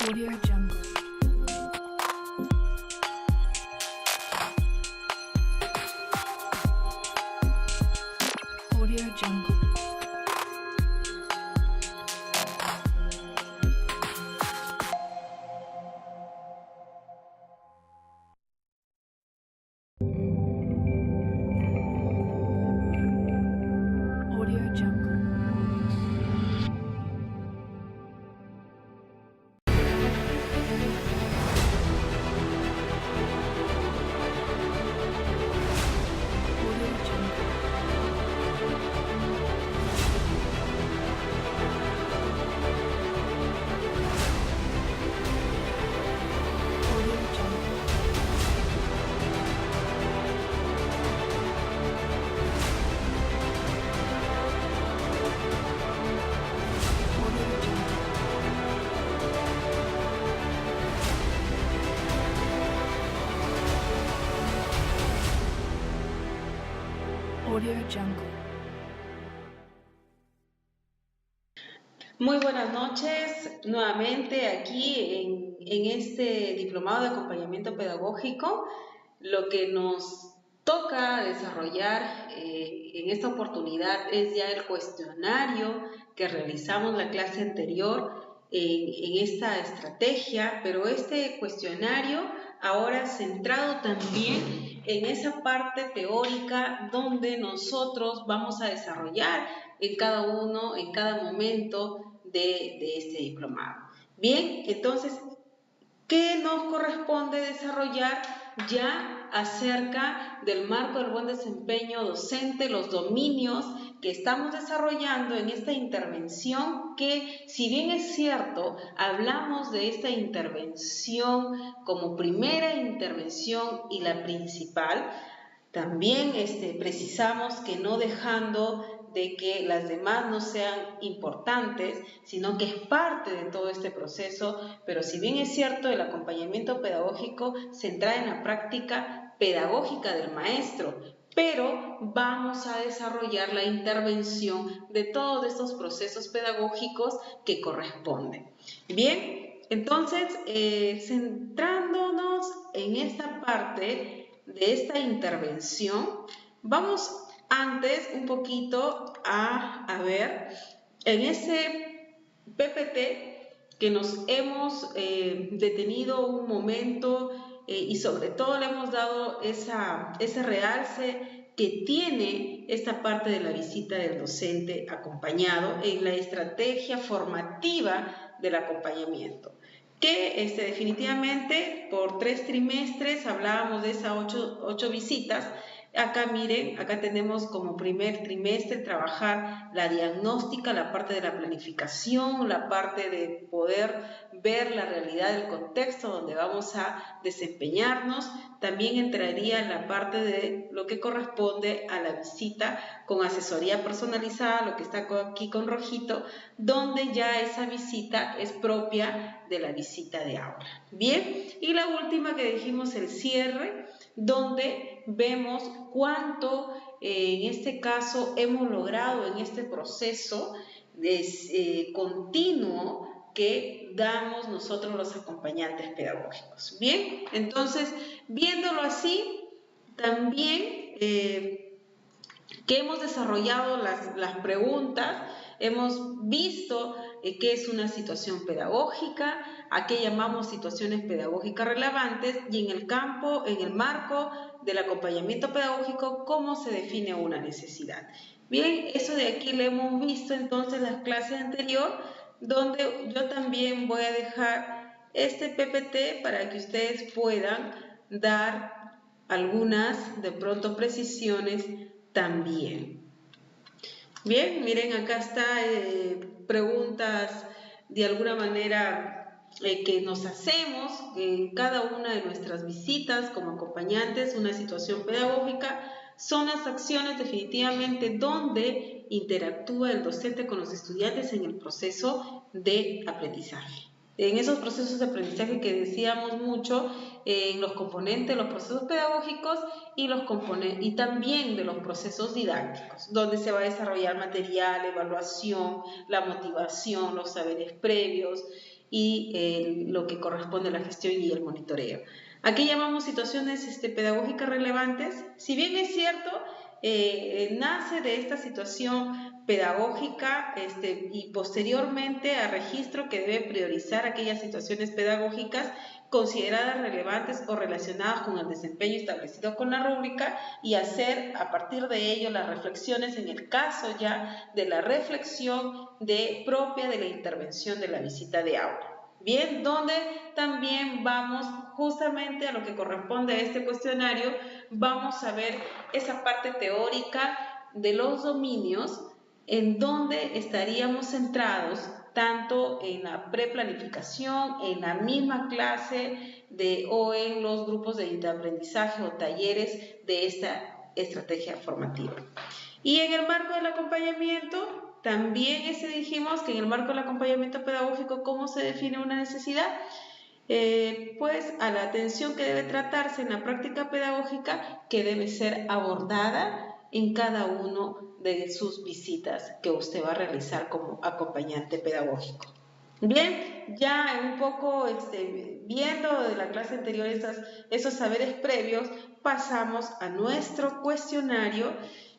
Audio Jungle. Audio Jungle. Audio Jungle. Audio Jungle. Audio Jungle. Audio Jungle. Audio Jungle. Muy buenas noches, nuevamente aquí en este diplomado de acompañamiento pedagógico. Lo que nos toca desarrollar en esta oportunidad es ya el cuestionario que realizamos la clase anterior en esta estrategia, pero este cuestionario ahora centrado también en esa parte teórica donde nosotros vamos a desarrollar en cada uno, en cada momento de este diplomado. Bien, entonces, ¿qué nos corresponde desarrollar ya acerca del marco del buen desempeño docente, los dominios que estamos desarrollando en esta intervención? Que si bien es cierto, hablamos de esta intervención como primera intervención y la principal, también precisamos que no dejando de que las demás no sean importantes, sino que es parte de todo este proceso, pero si bien es cierto, el acompañamiento pedagógico se centra en la práctica pedagógica del maestro, pero vamos a desarrollar la intervención de todos estos procesos pedagógicos que corresponden. Bien, entonces, centrándonos en esta parte de esta intervención, vamos antes un poquito a ver en ese PPT que nos hemos detenido un momento y sobre todo le hemos dado ese realce que tiene esta parte de la visita del docente acompañado en la estrategia formativa del acompañamiento. Que definitivamente por 3 trimestres hablábamos de esas 8 visitas. Acá miren, acá tenemos como primer trimestre trabajar la diagnóstica, la parte de la planificación, la parte de poder ver la realidad del contexto donde vamos a desempeñarnos. También entraría en la parte de lo que corresponde a la visita con asesoría personalizada, lo que está aquí con rojito, donde ya esa visita es propia de la visita de aula. Bien, y la última que dijimos, el cierre, donde vemos cuánto en este caso hemos logrado en este proceso continuo que damos nosotros los acompañantes pedagógicos. Bien, entonces, viéndolo así, también que hemos desarrollado las preguntas, hemos visto qué es una situación pedagógica, a qué llamamos situaciones pedagógicas relevantes y en el campo, en el marco del acompañamiento pedagógico, cómo se define una necesidad. Bien, eso de aquí lo hemos visto entonces en las clases anteriores, donde yo también voy a dejar este PPT para que ustedes puedan dar algunas de pronto precisiones también. Bien, miren, acá está preguntas de alguna manera que nos hacemos en cada una de nuestras visitas como acompañantes. Una situación pedagógica son las acciones definitivamente donde interactúa el docente con los estudiantes en el proceso de aprendizaje. en esos procesos de aprendizaje que decíamos mucho, en los componentes de los procesos pedagógicos y también de los procesos didácticos, donde se va a desarrollar material, evaluación, la motivación, los saberes previos y lo que corresponde a la gestión y el monitoreo. Aquí llamamos situaciones pedagógicas relevantes. Si bien es cierto, nace de esta situación pedagógica y posteriormente a registro que debe priorizar aquellas situaciones pedagógicas consideradas relevantes o relacionadas con el desempeño establecido con la rúbrica y hacer a partir de ello las reflexiones en el caso ya de la reflexión propia de la intervención de la visita de aula. Bien, donde también vamos justamente a lo que corresponde a este cuestionario, vamos a ver esa parte teórica de los dominios en donde estaríamos centrados tanto en la preplanificación, en la misma clase o en los grupos de aprendizaje o talleres de esta estrategia formativa. Y en el marco del acompañamiento, también dijimos que en el marco del acompañamiento pedagógico, ¿cómo se define una necesidad? Pues a la atención que debe tratarse en la práctica pedagógica que debe ser abordada en cada uno de sus visitas que usted va a realizar como acompañante pedagógico. Bien, ya un poco viendo de la clase anterior esos saberes previos, pasamos a nuestro cuestionario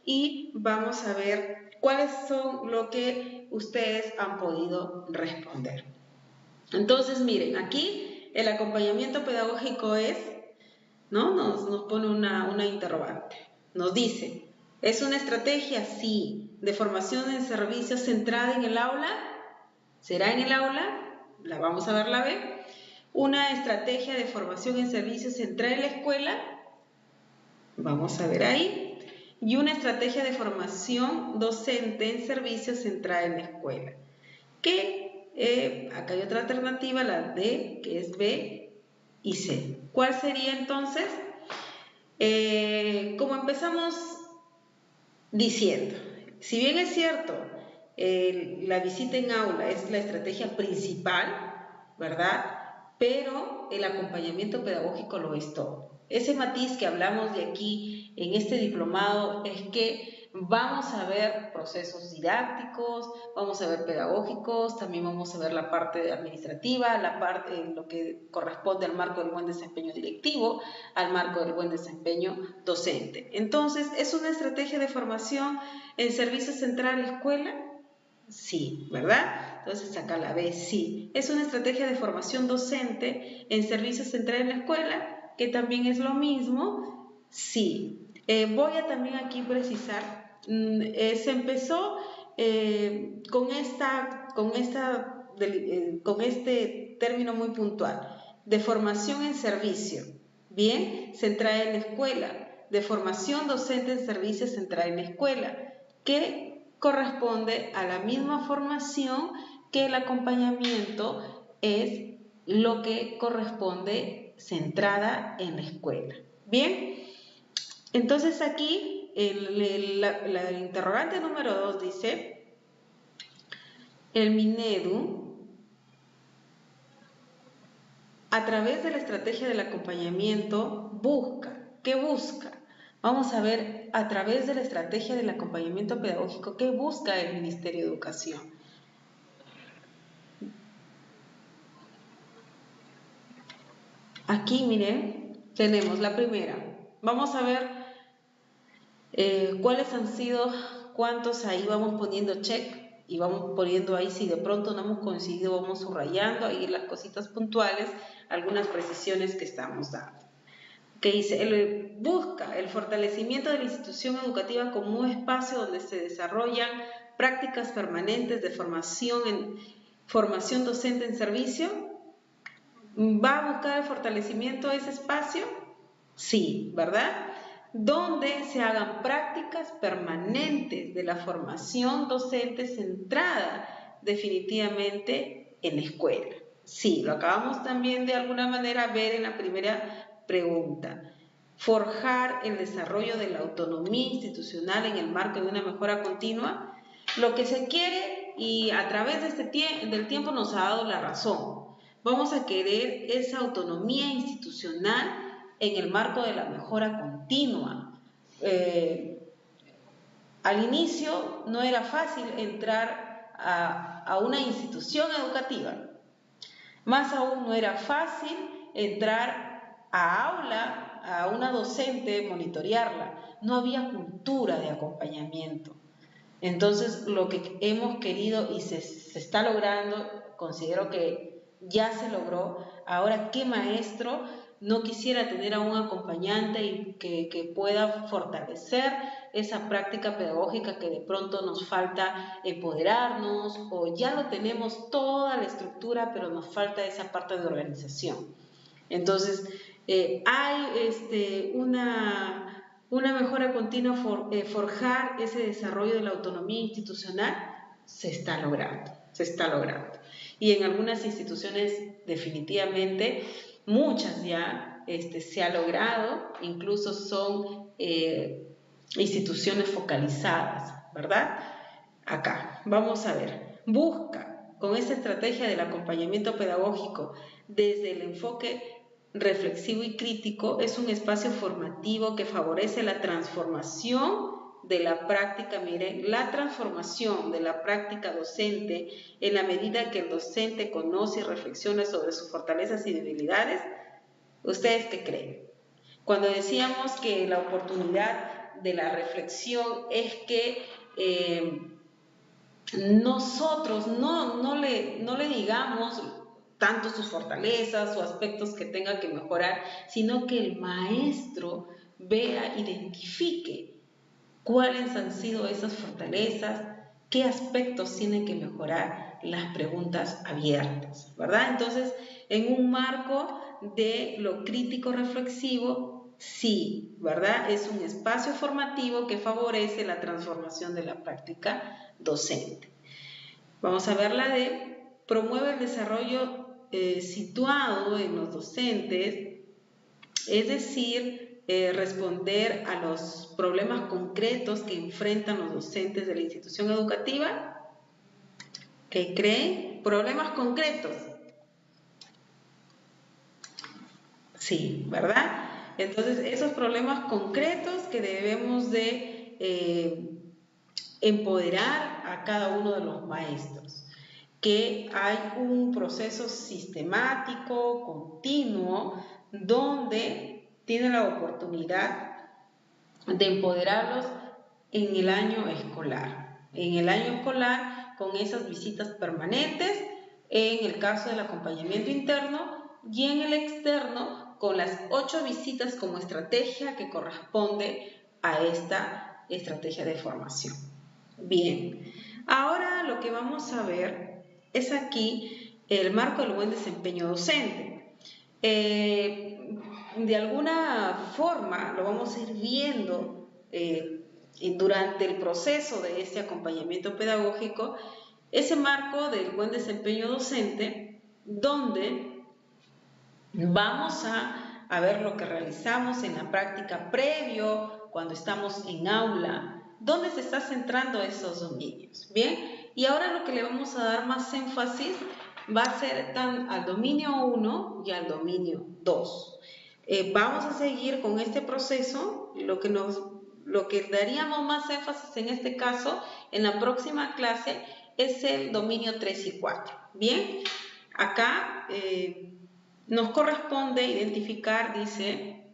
y vamos a ver cuáles son lo que ustedes han podido responder. Entonces, miren, aquí el acompañamiento pedagógico ¿no? Nos pone una interrogante. Nos dice, ¿es una estrategia? Sí. ¿De formación en servicios centrada en el aula? ¿Será en el aula? La vamos a ver la B. ¿Una estrategia de formación en servicios centrada en la escuela? Vamos a ver ahí. Y una estrategia de formación docente en servicios centrada en la escuela. Acá hay otra alternativa, la D, que es B y C. ¿Cuál sería entonces? Como empezamos diciendo, si bien es cierto, la visita en aula es la estrategia principal, ¿verdad? Pero el acompañamiento pedagógico lo es todo. Ese matiz que hablamos de aquí en este diplomado es que vamos a ver procesos didácticos, vamos a ver pedagógicos, también vamos a ver la parte administrativa, lo que corresponde al marco del buen desempeño directivo, al marco del buen desempeño docente. Entonces, ¿es una estrategia de formación en servicio central a la escuela? Sí, ¿verdad? Entonces acá la B, sí. ¿Es una estrategia de formación docente en servicio central en la escuela? Que también es lo mismo. Sí. Voy a también aquí precisar, se empezó con este término muy puntual, de formación en servicio, bien, centrada en la escuela, de formación docente en servicio centrada en la escuela, que corresponde a la misma formación que el acompañamiento es lo que corresponde centrada en la escuela. Bien, entonces aquí la interrogante número 2 dice, el Minedu, a través de la estrategia del acompañamiento, busca. ¿Qué busca? Vamos a ver a través de la estrategia del acompañamiento pedagógico, ¿qué busca el Ministerio de Educación? Aquí, miren, tenemos la primera. Vamos a ver cuáles han sido, cuántos ahí vamos poniendo check y vamos poniendo ahí, si de pronto no hemos coincidido, vamos subrayando ahí las cositas puntuales, algunas precisiones que estamos dando. Que dice, busca el fortalecimiento de la institución educativa como un espacio donde se desarrollan prácticas permanentes de formación docente en servicio. ¿Va a buscar el fortalecimiento de ese espacio? Sí, ¿verdad? Donde se hagan prácticas permanentes de la formación docente centrada definitivamente en la escuela. Sí, lo acabamos también de alguna manera ver en la primera pregunta. Forjar el desarrollo de la autonomía institucional en el marco de una mejora continua. Lo que se quiere, y a través de del tiempo nos ha dado la razón, vamos a querer esa autonomía institucional en el marco de la mejora continua. Al inicio no era fácil entrar a una institución educativa. Más aún no era fácil entrar a aula, a una docente, monitorearla. No había cultura de acompañamiento. Entonces, lo que hemos querido y se está logrando, considero que ya se logró. Ahora, ¿qué maestro no quisiera tener a un acompañante y que pueda fortalecer esa práctica pedagógica que de pronto nos falta empoderarnos, o ya lo tenemos toda la estructura, pero nos falta esa parte de organización? Entonces, hay una mejora continua, forjar ese desarrollo de la autonomía institucional, se está logrando, se está logrando. Y en algunas instituciones definitivamente, muchas ya se ha logrado, incluso son instituciones focalizadas, ¿verdad? Acá, vamos a ver, busca con esta estrategia del acompañamiento pedagógico desde el enfoque reflexivo y crítico, es un espacio formativo que favorece la transformación de la práctica, miren, la transformación de la práctica docente en la medida que el docente conoce y reflexiona sobre sus fortalezas y debilidades. ¿Ustedes qué creen? Cuando decíamos que la oportunidad de la reflexión es que nosotros no le digamos tanto sus fortalezas o aspectos que tenga que mejorar, sino que el maestro vea, identifique cuáles han sido esas fortalezas, qué aspectos tienen que mejorar, las preguntas abiertas, ¿verdad? Entonces, en un marco de lo crítico reflexivo, sí, ¿verdad? Es un espacio formativo que favorece la transformación de la práctica docente. Vamos a ver la de promueve el desarrollo situado en los docentes, es decir, responder a los problemas concretos que enfrentan los docentes de la institución educativa. ¿Qué creen? Problemas concretos. Sí, ¿verdad? Entonces, esos problemas concretos que debemos de empoderar a cada uno de los maestros, que hay un proceso sistemático, continuo, donde tienen la oportunidad de empoderarlos en el año escolar. En el año escolar, con esas visitas permanentes, en el caso del acompañamiento interno, y en el externo, con las 8 visitas como estrategia que corresponde a esta estrategia de formación. Bien, ahora lo que vamos a ver es aquí el marco del buen desempeño docente. De alguna forma lo vamos a ir viendo durante el proceso de este acompañamiento pedagógico, ese marco del buen desempeño docente, donde vamos a ver lo que realizamos en la práctica previo, cuando estamos en aula, dónde se está centrando esos dominios. Bien, y ahora lo que le vamos a dar más énfasis va a ser al dominio 1 y al dominio 2. Vamos a seguir con este proceso, lo que daríamos más énfasis en este caso, en la próxima clase, es el dominio 3 y 4. Bien, acá nos corresponde identificar, dice,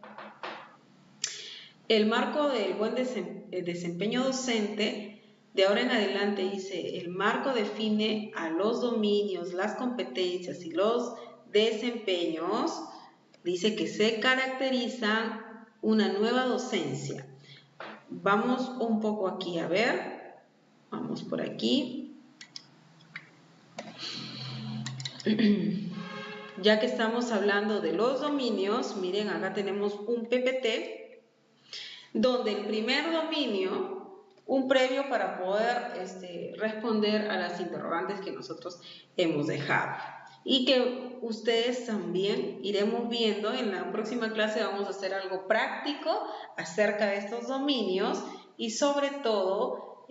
el marco del buen desempeño docente. De ahora en adelante, dice, el marco define a los dominios, las competencias y los desempeños. Dice que se caracterizan una nueva docencia. Vamos un poco aquí a ver. Vamos por aquí. Ya que estamos hablando de los dominios, miren, acá tenemos un PPT, donde el primer dominio, un previo para poder responder a las interrogantes que nosotros hemos dejado. Y que ustedes también iremos viendo, en la próxima clase vamos a hacer algo práctico acerca de estos dominios y sobre todo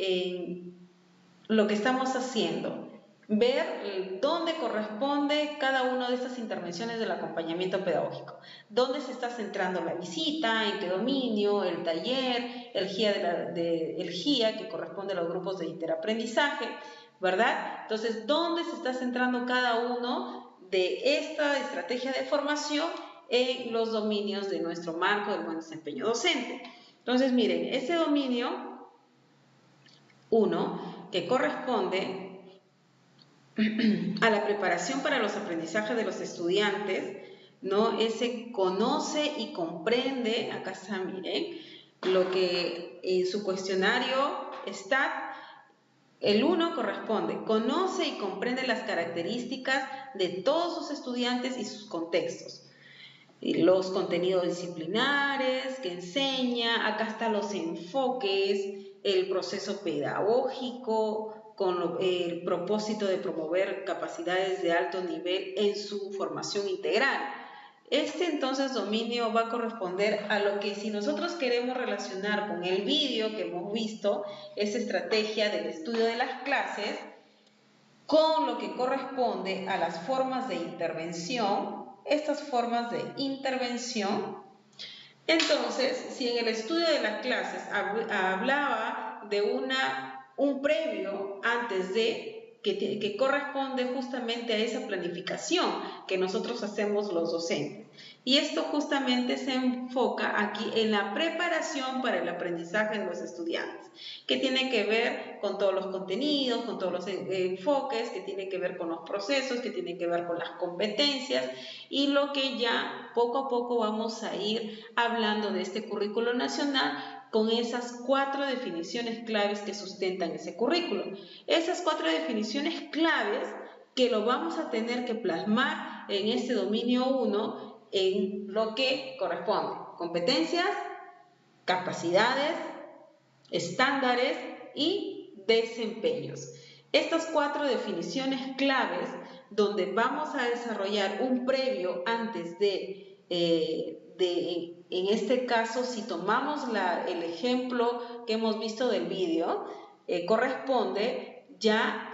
lo que estamos haciendo, ver dónde corresponde cada una de estas intervenciones del acompañamiento pedagógico. Dónde se está centrando la visita, en qué dominio, el taller, el GIA que corresponde a los grupos de interaprendizaje, ¿verdad? Entonces, ¿dónde se está centrando cada uno de esta estrategia de formación en los dominios de nuestro marco del buen desempeño docente? Entonces, miren, ese dominio 1, que corresponde a la preparación para los aprendizajes de los estudiantes, ¿no? Ese conoce y comprende, acá está, miren, lo que en su cuestionario está. El 1 corresponde, conoce y comprende las características de todos sus estudiantes y sus contextos. Y los contenidos disciplinares que enseña, acá están los enfoques, el proceso pedagógico, con el propósito de promover capacidades de alto nivel en su formación integral. Entonces dominio va a corresponder a lo que, si nosotros queremos relacionar con el vídeo que hemos visto, esa estrategia del estudio de las clases, con lo que corresponde a las formas de intervención, estas formas de intervención. Entonces, si en el estudio de las clases hablaba de un previo antes de que corresponde justamente a esa planificación que nosotros hacemos los docentes. Y esto justamente se enfoca aquí en la preparación para el aprendizaje de los estudiantes, que tiene que ver con todos los contenidos, con todos los enfoques, que tiene que ver con los procesos, que tiene que ver con las competencias, y lo que ya poco a poco vamos a ir hablando de este currículo nacional con esas 4 definiciones claves que sustentan ese currículo. Esas 4 definiciones claves que lo vamos a tener que plasmar en este dominio 1 en lo que corresponde: competencias, capacidades, estándares y desempeños. Estas 4 definiciones claves, donde vamos a desarrollar un previo antes en este caso, si tomamos el ejemplo que hemos visto del vídeo, corresponde ya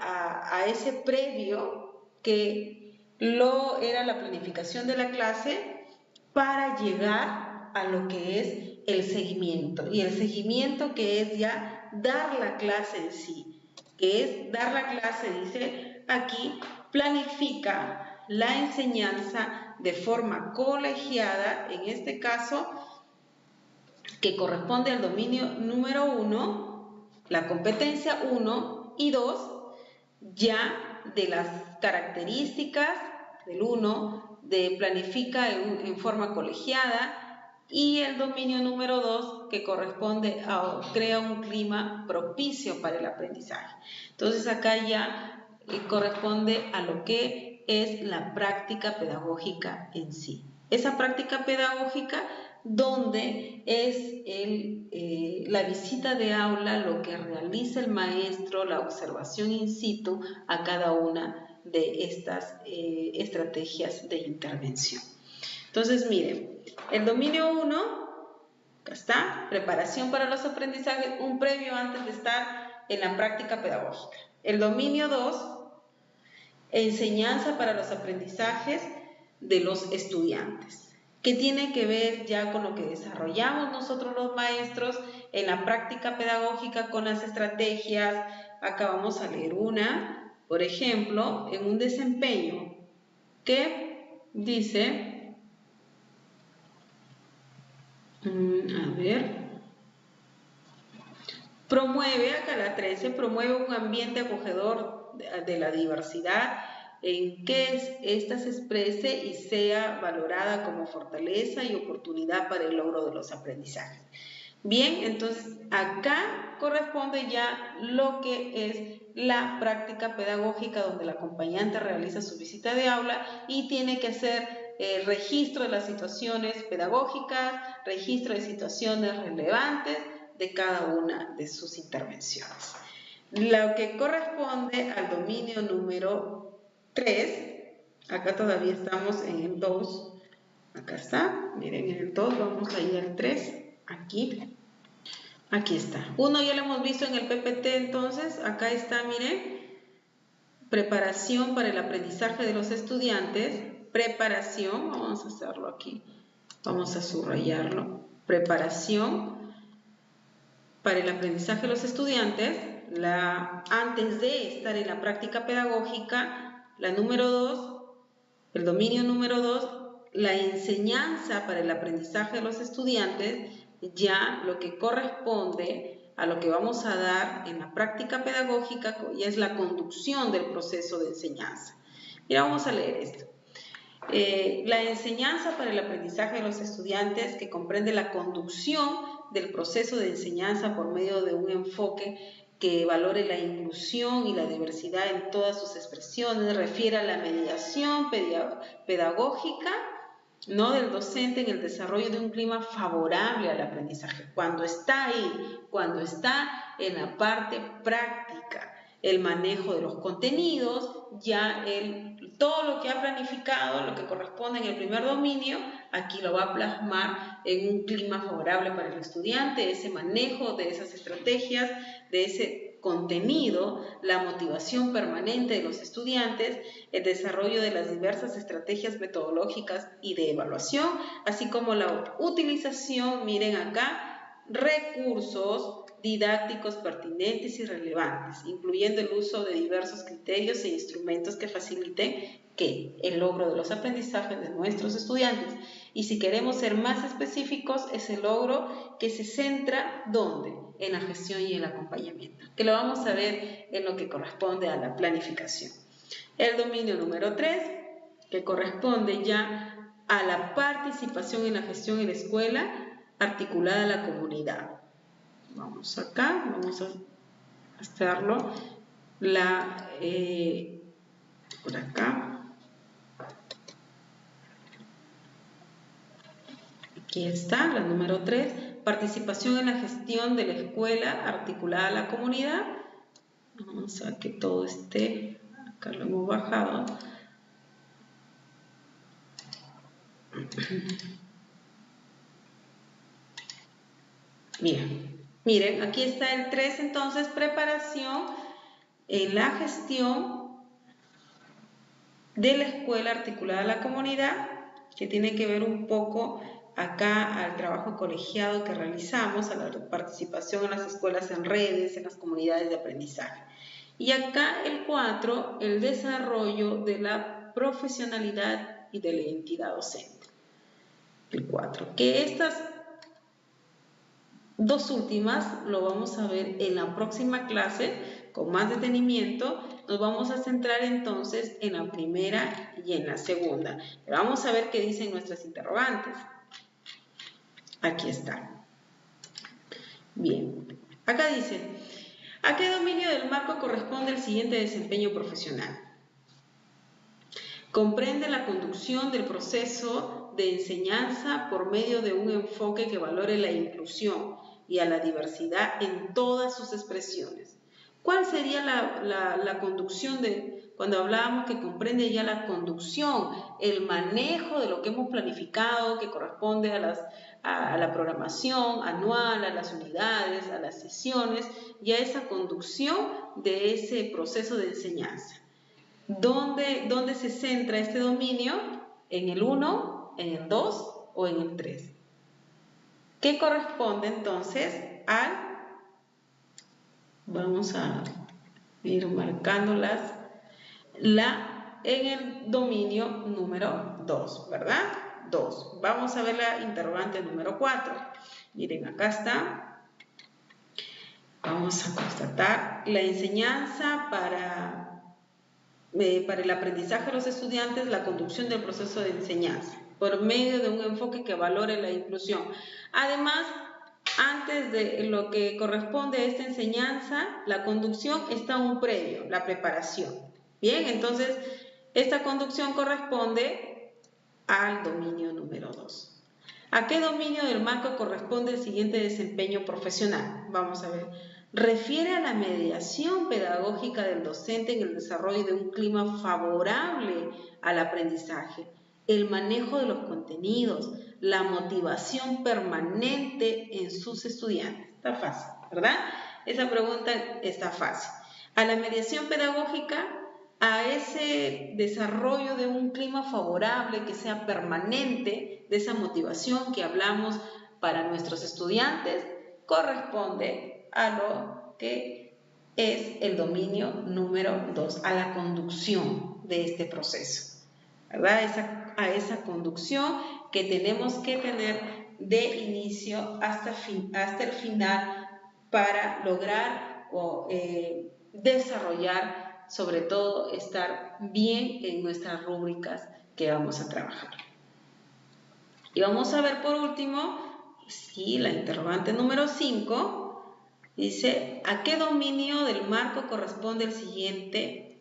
a ese previo que era la planificación de la clase para llegar a lo que es el seguimiento. Y el seguimiento, que es ya dar la clase en sí, que es dar la clase, dice aquí, planifica la enseñanza de forma colegiada, en este caso, que corresponde al dominio número 1, la competencia 1 y 2, ya de las características del 1, de planifica en forma colegiada, y el dominio número 2, que corresponde a crea un clima propicio para el aprendizaje. Entonces acá ya corresponde a lo que es la práctica pedagógica en sí. Esa práctica pedagógica donde es la visita de aula, lo que realiza el maestro, la observación in situ a cada una de estas estrategias de intervención. Entonces, miren, el dominio 1, acá está, preparación para los aprendizajes, un previo antes de estar en la práctica pedagógica. El dominio 2, enseñanza para los aprendizajes de los estudiantes, que tiene que ver ya con lo que desarrollamos nosotros los maestros en la práctica pedagógica con las estrategias. Acá vamos a leer una, por ejemplo, en un desempeño que dice, promueve, acá la 13, promueve un ambiente acogedor de la diversidad en que ésta se exprese y sea valorada como fortaleza y oportunidad para el logro de los aprendizajes. Bien, entonces acá corresponde ya lo que es la práctica pedagógica, donde el acompañante realiza su visita de aula y tiene que hacer registro de las situaciones pedagógicas, registro de situaciones relevantes de cada una de sus intervenciones. Lo que corresponde al dominio número 3, acá todavía estamos en el 2, acá está, miren, en el 2 vamos a ir al 3, aquí está. 1 ya lo hemos visto en el PPT, entonces acá está, miren, preparación para el aprendizaje de los estudiantes, preparación, vamos a hacerlo aquí, vamos a subrayarlo, preparación para el aprendizaje de los estudiantes, antes de estar en la práctica pedagógica, la número 2, el dominio número 2, la enseñanza para el aprendizaje de los estudiantes, ya lo que corresponde a lo que vamos a dar en la práctica pedagógica ya es la conducción del proceso de enseñanza. Mira, vamos a leer esto. La enseñanza para el aprendizaje de los estudiantes, que comprende la conducción del proceso de enseñanza por medio de un enfoque que valore la inclusión y la diversidad en todas sus expresiones, refiere a la mediación pedagógica, ¿no?, del docente en el desarrollo de un clima favorable al aprendizaje. Cuando está ahí, cuando está en la parte práctica, el manejo de los contenidos, ya todo lo que ha planificado, lo que corresponde en el primer dominio, aquí lo va a plasmar en un clima favorable para el estudiante, ese manejo de esas estrategias, de ese contenido, la motivación permanente de los estudiantes, el desarrollo de las diversas estrategias metodológicas y de evaluación, así como la utilización, miren acá, recursos didácticos pertinentes y relevantes, incluyendo el uso de diversos criterios e instrumentos que faciliten el logro de los aprendizajes de nuestros estudiantes. Y si queremos ser más específicos, es el logro que se centra, ¿dónde? En la gestión y el acompañamiento, que lo vamos a ver en lo que corresponde a la planificación. El dominio número 3, que corresponde ya a la participación en la gestión en la escuela, articulada a la comunidad. Vamos acá, vamos a hacerlo, por acá. Aquí está, la número 3, participación en la gestión de la escuela articulada a la comunidad. Vamos a que todo esté, acá lo hemos bajado. Bien, miren, aquí está el 3, entonces, preparación en la gestión de la escuela articulada a la comunidad, que tiene que ver un poco acá al trabajo colegiado que realizamos, a la participación en las escuelas en redes, en las comunidades de aprendizaje. Y acá el 4, el desarrollo de la profesionalidad y de la identidad docente. El 4, que estas dos últimas lo vamos a ver en la próxima clase con más detenimiento. Nos vamos a centrar entonces en la primera y en la segunda. Pero vamos a ver qué dicen nuestras interrogantes. Aquí está. Bien, acá dice, ¿a qué dominio del marco corresponde el siguiente desempeño profesional? Comprende la conducción del proceso de enseñanza por medio de un enfoque que valore la inclusión y a la diversidad en todas sus expresiones. ¿Cuál sería la conducción cuando hablábamos que comprende ya la conducción, el manejo de lo que hemos planificado, que corresponde a la programación anual, a las unidades, a las sesiones, ya esa conducción de ese proceso de enseñanza? ¿Dónde se centra este dominio? ¿En el 1, en el 2 o en el 3? ¿Qué corresponde entonces vamos a ir marcándolas, en el dominio número 2, ¿verdad? 2. Vamos a ver la interrogante número 4. Miren, acá está. Vamos a constatar la enseñanza para el aprendizaje de los estudiantes, la conducción del proceso de enseñanza, por medio de un enfoque que valore la inclusión. Además, antes de lo que corresponde a esta enseñanza, la conducción, está un previo, la preparación. Bien, entonces, esta conducción corresponde al dominio número 2. ¿A qué dominio del marco corresponde el siguiente desempeño profesional? Vamos a ver. Refiere a la mediación pedagógica del docente en el desarrollo de un clima favorable al aprendizaje, el manejo de los contenidos, la motivación permanente en sus estudiantes. Está fácil, ¿verdad? Esa pregunta está fácil. A la mediación pedagógica, a ese desarrollo de un clima favorable que sea permanente, de esa motivación que hablamos para nuestros estudiantes, corresponde a lo que es el dominio número 2, a la conducción de este proceso, ¿verdad? A esa conducción que tenemos que tener de inicio hasta el final para lograr desarrollar, sobre todo estar bien en nuestras rúbricas que vamos a trabajar. Y vamos a ver por último, sí, la interrogante número 5, dice, ¿a qué dominio del marco corresponde el siguiente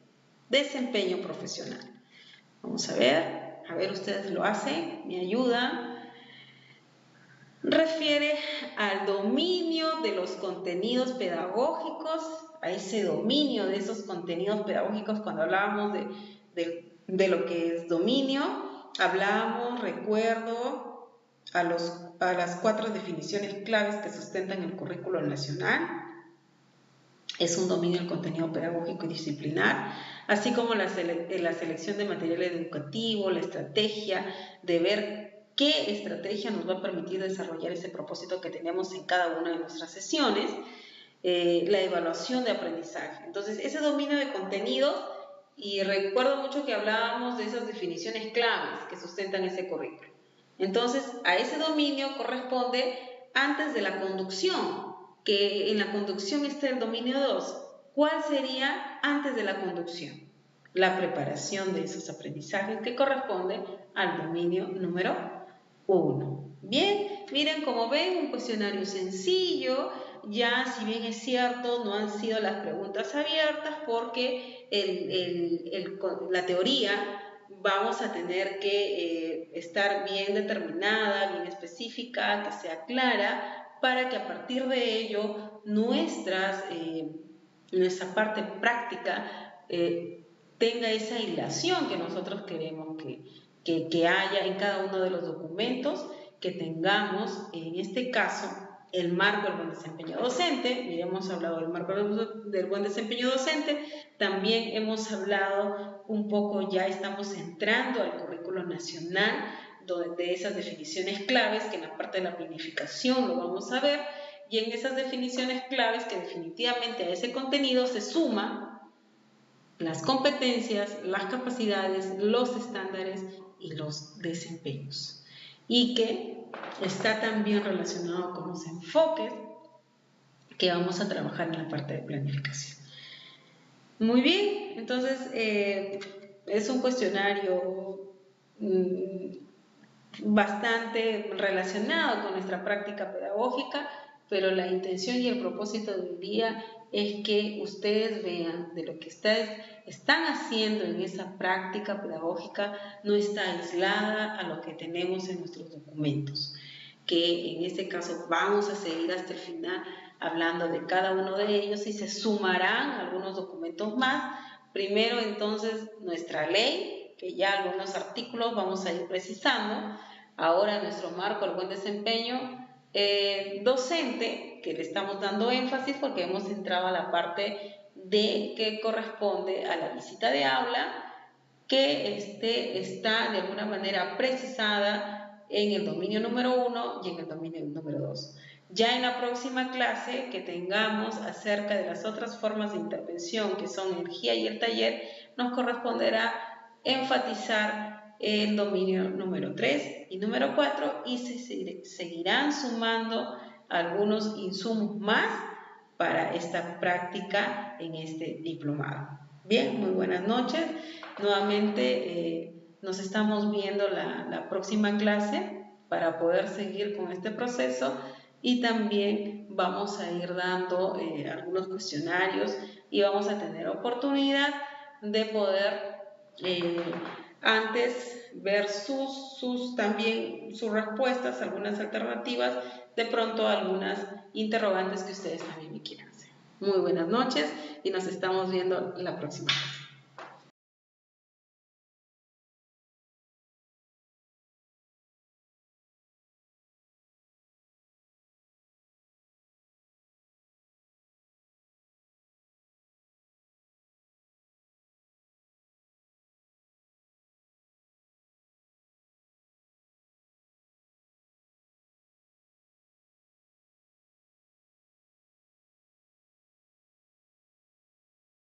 desempeño profesional? Vamos a ver ustedes lo hacen, me ayudan. Refiere al dominio de los contenidos pedagógicos, a ese dominio de esos contenidos pedagógicos. Cuando hablábamos de lo que es dominio, hablábamos, recuerdo, a las 4 definiciones claves que sustentan el currículo nacional. Es un dominio del contenido pedagógico y disciplinar, así como la selección de material educativo, la estrategia de ver qué estrategia nos va a permitir desarrollar ese propósito que tenemos en cada una de nuestras sesiones, la evaluación de aprendizaje. Entonces, ese dominio de contenidos, y recuerdo mucho que hablábamos de esas definiciones claves que sustentan ese currículo. Entonces, a ese dominio corresponde antes de la conducción, que en la conducción está el dominio 2. ¿Cuál sería antes de la conducción? La preparación de esos aprendizajes que corresponde al dominio número 1. Bien, miren, como ven, un cuestionario sencillo. Ya, si bien es cierto, no han sido las preguntas abiertas porque la teoría vamos a tener que estar bien determinada, bien específica, que sea clara, para que a partir de ello nuestra parte práctica tenga esa hilación que nosotros queremos que haya en cada uno de los documentos, que tengamos, en este caso, el marco del buen desempeño docente. Ya hemos hablado del marco del buen desempeño docente, también hemos hablado un poco, ya estamos entrando al currículo nacional, de esas definiciones claves, que en la parte de la planificación lo vamos a ver, y en esas definiciones claves que definitivamente a ese contenido se suman las competencias, las capacidades, los estándares y los desempeños, y que está también relacionado con los enfoques que vamos a trabajar en la parte de planificación. Muy bien, entonces es un cuestionario bastante relacionado con nuestra práctica pedagógica, pero la intención y el propósito del día es que ustedes vean de lo que ustedes están haciendo en esa práctica pedagógica no está aislada a lo que tenemos en nuestros documentos, que en este caso vamos a seguir hasta el final hablando de cada uno de ellos y se sumarán algunos documentos más. Primero entonces nuestra ley, que ya algunos artículos vamos a ir precisando. Ahora nuestro marco, el buen desempeño docente, que le estamos dando énfasis porque hemos entrado a la parte que corresponde a la visita de aula, que está de alguna manera precisada en el dominio número 1 y en el dominio número 2. Ya en la próxima clase que tengamos acerca de las otras formas de intervención, que son el GIA y el taller, nos corresponderá enfatizar el dominio número 3 y número 4 y se seguirán sumando algunos insumos más para esta práctica en este diplomado. Bien, muy buenas noches. Nuevamente nos estamos viendo la próxima clase para poder seguir con este proceso, y también vamos a ir dando algunos cuestionarios y vamos a tener oportunidad de poder antes ver también sus respuestas, algunas alternativas, de pronto algunas interrogantes que ustedes también me quieran hacer. Muy buenas noches y nos estamos viendo la próxima vez.